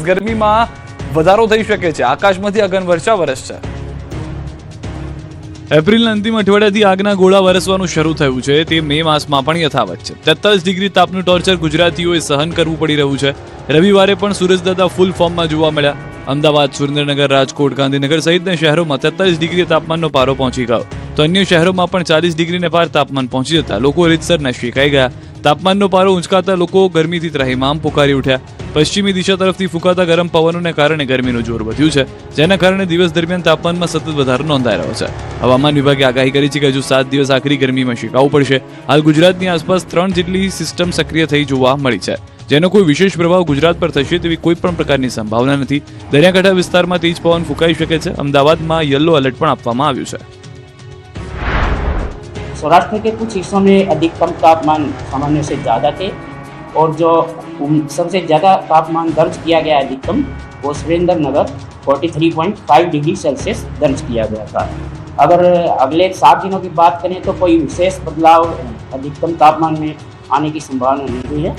ગરમીમાં વધારો થઈ શકે છે। આકાશમાંથી અગનવર્ષા વરસશે। એપ્રિલના અંતિમ અઠવાડિયાથી આગના ગોળા વરસવાનું શરૂ થયું છે, તે મે માસમાં પણ યથાવત છે। 43 ડિગ્રી તાપનું ટોર્ચર ગુજરાતીઓએ સહન કરવું પડી રહ્યું છે। રવિવારે પણ સૂરજદાદા ફૂલ ફોર્મમાં જોવા મળ્યા। અમદાવાદ, સુરેન્દ્રનગર, રાજકોટ, ગાંધીનગર સહિતના શહેરોમાં 43 ડિગ્રી તાપમાનનો પારો પહોંચી ગયો, તો અન્ય શહેરોમાં પણ 40 ડિગ્રીને પાર તાપમાન પહોંચી જતા લોકો રીતસરના શેકાઈ ગયા। તાપમાનનો પારો ઊંચકાતા લોકો ગરમીથી ત્રાહિમામ પુકારી ઉઠ્યા। પશ્ચિમી દિશા તરફથી ફૂંકાતા ગરમ પવનોને કારણે ગરમીનું જોર વધ્યું છે, જેના કારણે દિવસ દરમિયાન તાપમાનમાં સતત વધારો નોંધાઈ રહ્યો છે। હવામાન વિભાગે આગાહી કરી છે કે હજુ 7 દિવસ આખરી ગરમીમાં શેકાવું પડશે। હાલ ગુજરાતની આસપાસ 3 જેટલી સિસ્ટમ સક્રિય થઈ જોવા મળી છે, જેનો કોઈ વિશેષ પ્રભાવ ગુજરાત પર થશે તેવી કોઈ પણ પ્રકારની સંભાવના નથી। દરિયાકાંઠા વિસ્તારમાં તેજ પવન ફૂંકાઈ શકે છે। અમદાવાદમાં યલો એલર્ટ પણ આપવામાં આવ્યું છે। सौराष्ट्र के कुछ हिस्सों में अधिकतम तापमान सामान्य से ज़्यादा थे और जो सबसे ज़्यादा तापमान दर्ज किया गया अधिकतम वो सुरेंद्र नगर 43.5 डिग्री सेल्सियस दर्ज किया गया था। अगर अगले 7 दिनों की बात करें तो कोई विशेष बदलाव अधिकतम तापमान में आने की संभावना नहीं हुई है।